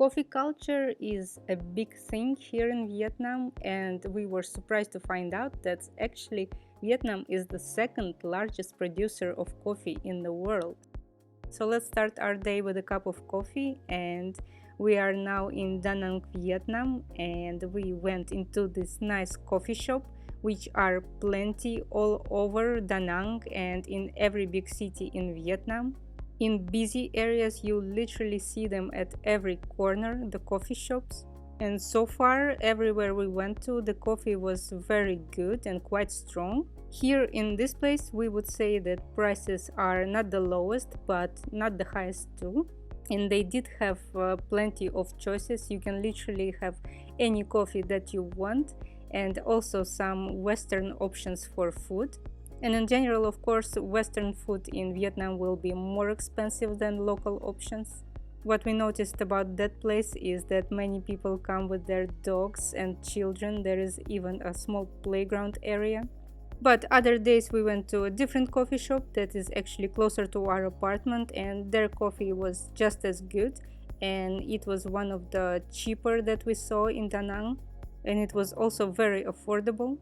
Coffee culture is a big thing here in Vietnam, and we were surprised to find out that actually Vietnam is the second largest producer of coffee in the world. So let's start our day with a cup of coffee, and we are now in DaNang Vietnam, and we went into this nice coffee shop which are plenty all over Da Nang and in every big city in Vietnam. In busy areas you literally see them at every corner, the coffee shops. And so far, everywhere we went to, the coffee was very good and quite strong. Here in this place, we would say that prices are not the lowest, but not the highest too. And they did have plenty of choices. You can literally have any coffee that you want, and also some Western options for food. And in general, of course, Western food in Vietnam will be more expensive than local options. What we noticed about that place is that many people come with their dogs and children. There is even a small playground area. But other days we went to a different coffee shop that is actually closer to our apartment, and their coffee was just as good, and it was one of the cheaper that we saw in Da Nang, and it was also very affordable.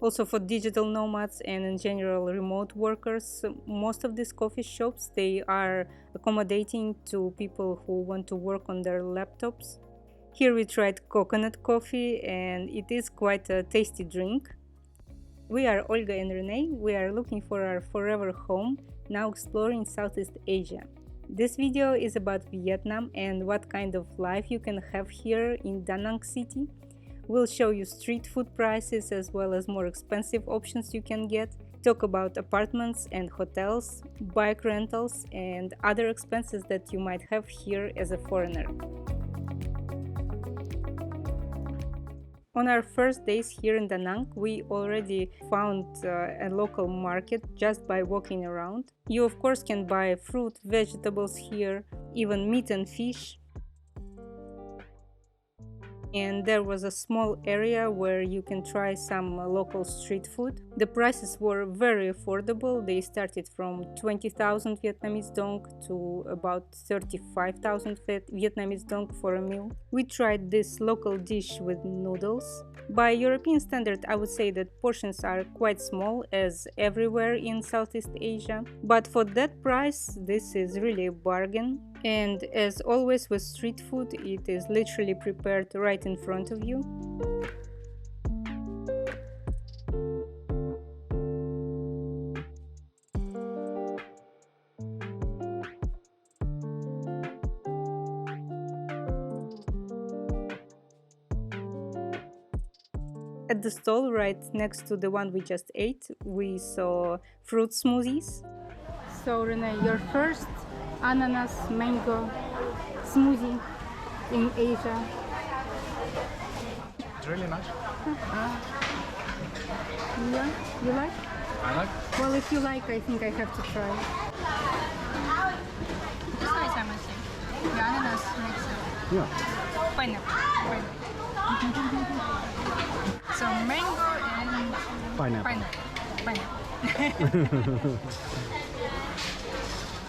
Also for digital nomads and in general remote workers, most of these coffee shops, they are accommodating to people who want to work on their laptops. Here we tried coconut coffee, and it is quite a tasty drink. We are Olga and Renee. We are looking for our forever home, now exploring Southeast Asia. This video is about Vietnam and what kind of life you can have here in Da Nang City. We'll show you street food prices as well as more expensive options you can get, talk about apartments and hotels, bike rentals, and other expenses that you might have here as a foreigner. On our first days here in Da Nang, we already found a local market just by walking around. You of course can buy fruit, vegetables here, even meat and fish. And there was a small area where you can try some local street food. The prices were very affordable. They started from 20,000 Vietnamese dong to about 35,000 Vietnamese dong for a meal. We tried this local dish with noodles. By European standard, I would say that portions are quite small, as everywhere in Southeast Asia. But for that price, this is really a bargain. And as always with street food, it is literally prepared right in front of you. At the stall right next to the one we just ate, we saw fruit smoothies. So Renee, your first ananas mango smoothie in Asia. It's really nice. Yeah, you like? I like. Well, if you like, I think I have to try. It's nice, I must say. The ananas makes Yeah. pineapple. So mango and Pineapple. pineapple.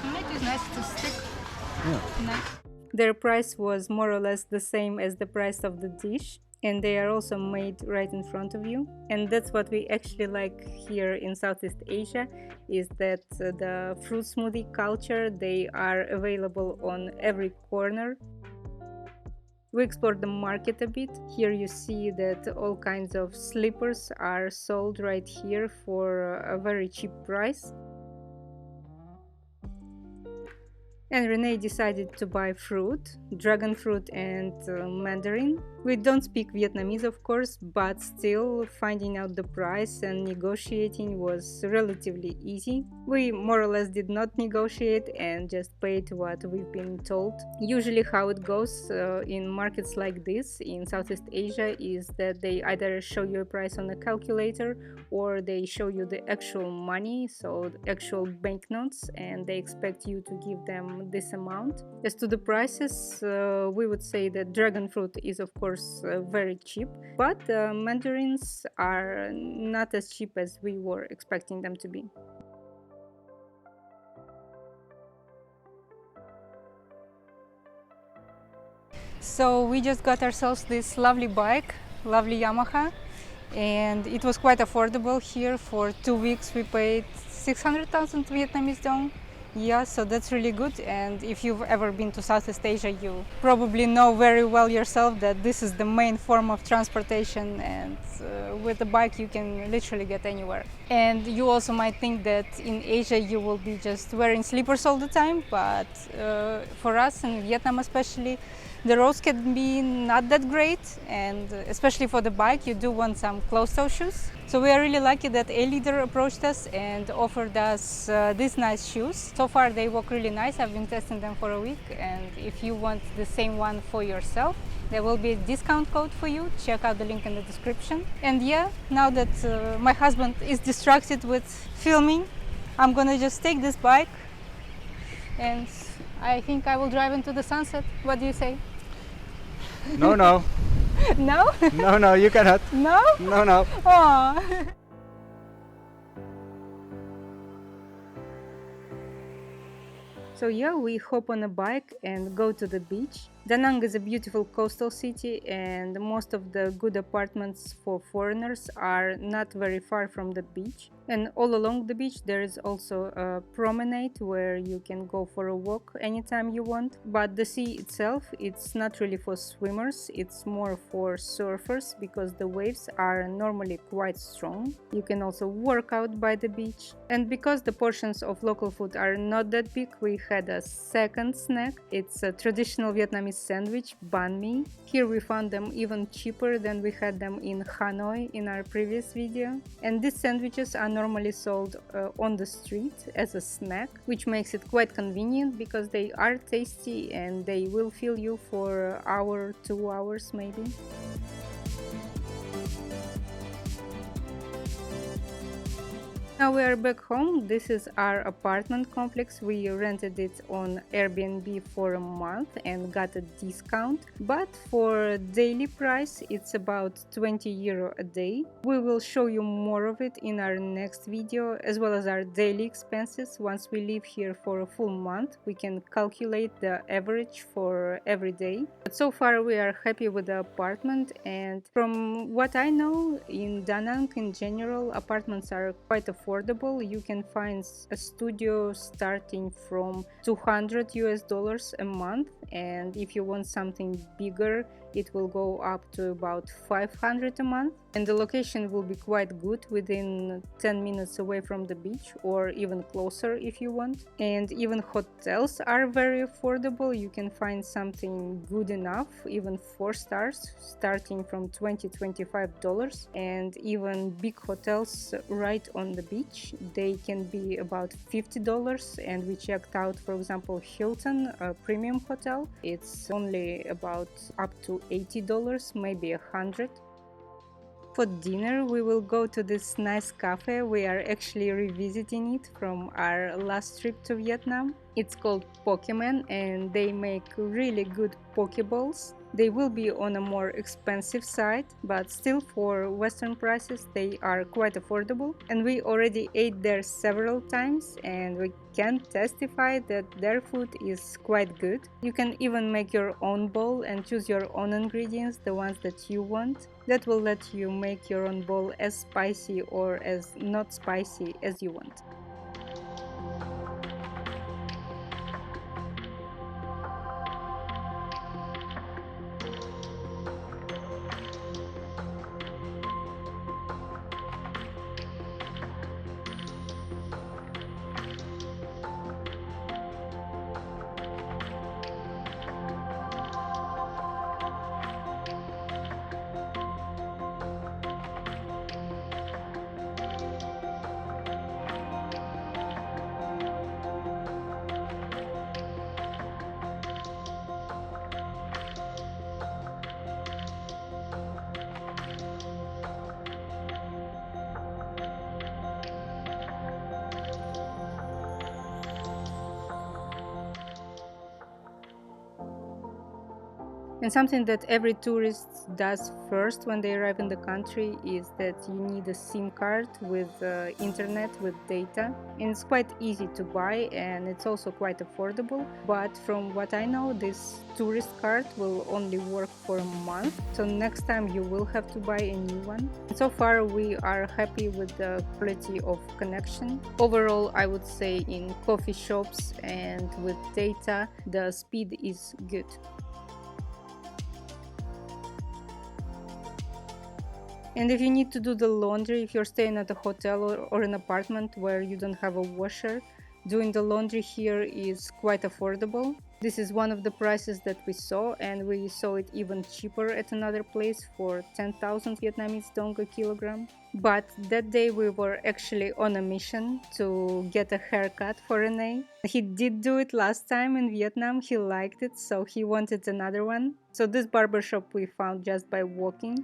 And it is nice to stick. Yeah. Nice. Their price was more or less the same as the price of the dish, and they are also made right in front of you. And that's what we actually like here in Southeast Asia, is that the fruit smoothie culture, they are available on every corner. We explored the market a bit. Here you see that all kinds of slippers are sold right here for a very cheap price. And Renee decided to buy fruit, dragon fruit and mandarin. We don't speak Vietnamese, of course, but still finding out the price and negotiating was relatively easy. We more or less did not negotiate and just paid what we've been told. Usually how it goes in markets like this in Southeast Asia is that they either show you a price on a calculator or they show you the actual money, so the actual banknotes, and they expect you to give them this amount. As to the prices, we would say that dragon fruit is of course very cheap, but mandarins are not as cheap as we were expecting them to be. So we just got ourselves this lovely bike, lovely Yamaha, and it was quite affordable here. For 2 weeks we paid 600,000 Vietnamese dong. Yeah, so that's really good. And if you've ever been to Southeast Asia, you probably know very well yourself that this is the main form of transportation, and with the bike you can literally get anywhere. And you also might think that in Asia you will be just wearing slippers all the time, but for us in Vietnam especially, the roads can be not that great, and especially for the bike you do want some closed-toe shoes. So we are really lucky that Aleader approached us and offered us these nice shoes. So far they work really nice. I've been testing them for a week, and if you want the same one for yourself, there will be a discount code for you. Check out the link in the description. And yeah, now that my husband is distracted with filming, I'm gonna just take this bike and I think I will drive into the sunset. What do you say? No, no. No? No, no, you cannot. No? No, no. Aww. So yeah, we hop on a bike and go to the beach. Da Nang is a beautiful coastal city, and most of the good apartments for foreigners are not very far from the beach. And all along the beach there is also a promenade where you can go for a walk anytime you want. But the sea itself, it's not really for swimmers, it's more for surfers because the waves are normally quite strong. You can also work out by the beach. And because the portions of local food are not that big, we had a second snack. It's a traditional Vietnamese sandwich, banh mi. Here we found them even cheaper than we had them in Hanoi in our previous video. And these sandwiches are normally sold on the street as a snack, which makes it quite convenient because they are tasty and they will fill you for an hour, 2 hours maybe. Now we are back home. This is our apartment complex. We rented it on Airbnb for a month and got a discount. But for daily price, it's about 20 euro a day. We will show you more of it in our next video, as well as our daily expenses. Once we live here for a full month, we can calculate the average for every day. But so far we are happy with the apartment, and from what I know, in Da Nang in general, apartments are quite affordable. You can find a studio starting from $200 a month, and if you want something bigger, it will go up to about 500 a month. And the location will be quite good, within 10 minutes away from the beach, or even closer if you want. And even hotels are very affordable. You can find something good enough, even 4 stars, starting from $20-25. And even big hotels right on the beach, they can be about $50. And we checked out, for example, Hilton, a premium hotel. It's only about up to $80, maybe $100. For dinner we will go to this nice cafe. We are actually revisiting it from our last trip to Vietnam. It's called Pokeman, and they make really good pokeballs. They will be on a more expensive side, but still for Western prices they are quite affordable. And we already ate there several times, and we can testify that their food is quite good. You can even make your own bowl and choose your own ingredients, the ones that you want. That will let you make your own bowl as spicy or as not spicy as you want. And something that every tourist does first when they arrive in the country is that you need a SIM card with internet, with data. And it's quite easy to buy and it's also quite affordable. But from what I know, this tourist card will only work for a month. So next time you will have to buy a new one. And so far we are happy with the quality of connection. Overall, I would say in coffee shops and with data, the speed is good. And if you need to do the laundry, if you're staying at a hotel or an apartment where you don't have a washer, doing the laundry here is quite affordable. This is one of the prices that we saw, and we saw it even cheaper at another place for 10,000 Vietnamese dong a kilogram. But that day we were actually on a mission to get a haircut for Rene. He did do it last time in Vietnam, he liked it, so he wanted another one. So this barbershop we found just by walking.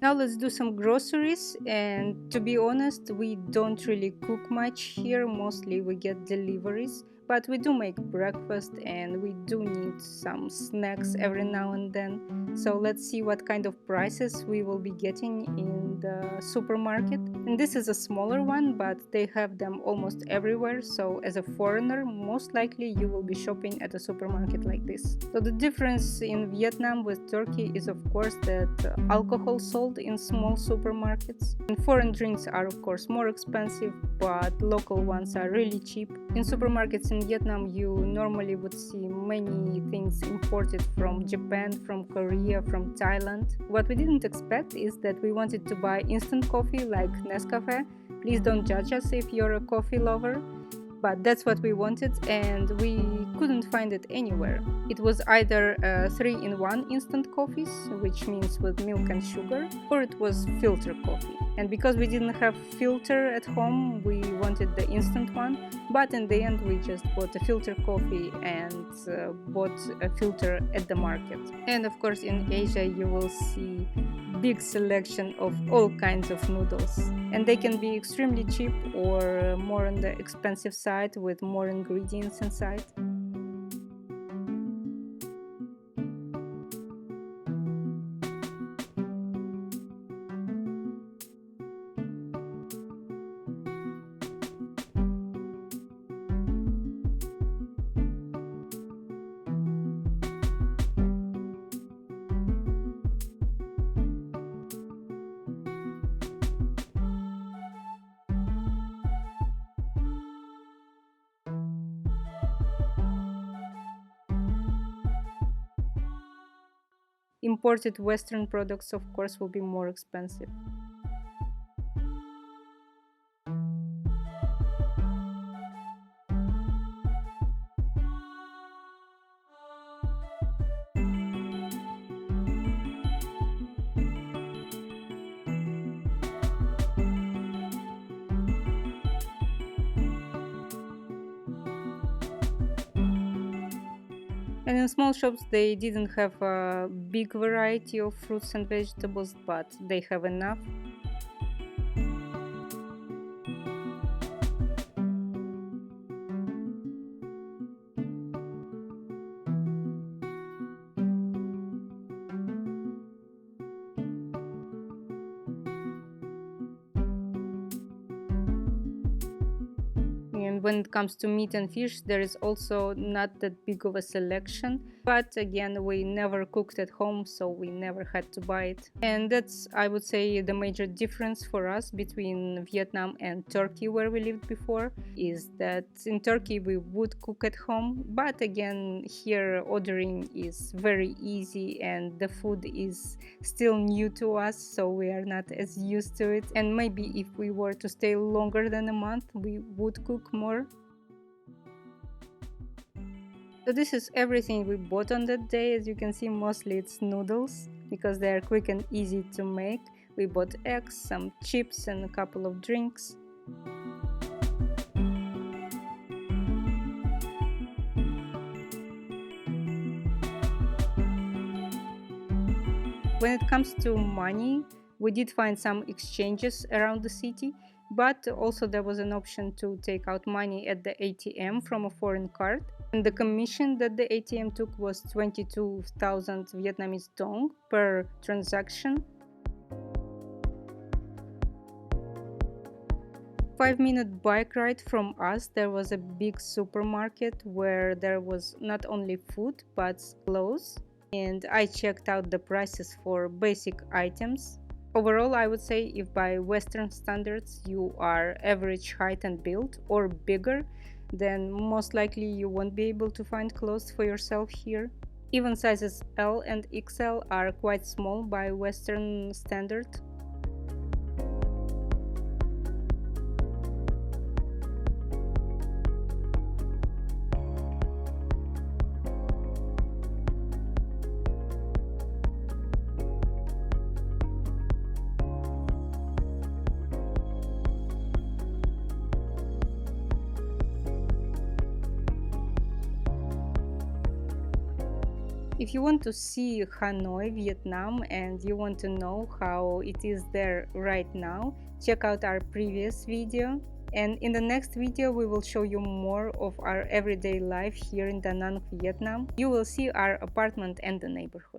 Now let's do some groceries, and to be honest, we don't really cook much here, mostly we get deliveries, but we do make breakfast and we do need some snacks every now and then. So let's see what kind of prices we will be getting in the supermarket. And this is a smaller one, but they have them almost everywhere, so as a foreigner, most likely you will be shopping at a supermarket like this. So the difference in Vietnam with Turkey is of course that alcohol sold in small supermarkets. And foreign drinks are of course more expensive, but local ones are really cheap. In supermarkets in Vietnam, you normally would see many things imported from Japan, from Korea, from Thailand. What we didn't expect is that we wanted to buy instant coffee like Nescafe. Please don't judge us if you're a coffee lover. But that's what we wanted and we couldn't find it anywhere. It was either 3-in-1 instant coffees, which means with milk and sugar, or it was filter coffee. And because we didn't have filter at home, we wanted the instant one, but in the end we just bought a filter coffee and bought a filter at the market. And of course in Asia you will see big selection of all kinds of noodles, and they can be extremely cheap or more on the expensive side with more ingredients inside. Imported Western products, of course, will be more expensive. And in small shops they didn't have a big variety of fruits and vegetables, but they have enough. And when it comes to meat and fish, there is also not that big of a selection. But again, we never cooked at home, so we never had to buy it. And that's, I would say, the major difference for us between Vietnam and Turkey, where we lived before, is that in Turkey we would cook at home. But again, here ordering is very easy and the food is still new to us, so we are not as used to it. And maybe if we were to stay longer than a month, we would cook more. So this is everything we bought on that day. As you can see, mostly it's noodles because they are quick and easy to make. We bought eggs, some chips, and a couple of drinks. When it comes to money, we did find some exchanges around the city, but also there was an option to take out money at the ATM from a foreign card. And the commission that the ATM took was 22,000 Vietnamese dong per transaction. 5-minute bike ride from us, there was a big supermarket where there was not only food but clothes. And I checked out the prices for basic items. Overall, I would say if by Western standards you are average height and build or bigger, then most likely you won't be able to find clothes for yourself here. Even sizes L and XL are quite small by Western standard. If you want to see Hanoi, Vietnam, and you want to know how it is there right now, check out our previous video. And in the next video, we will show you more of our everyday life here in Da Nang, Vietnam. You will see our apartment and the neighborhood.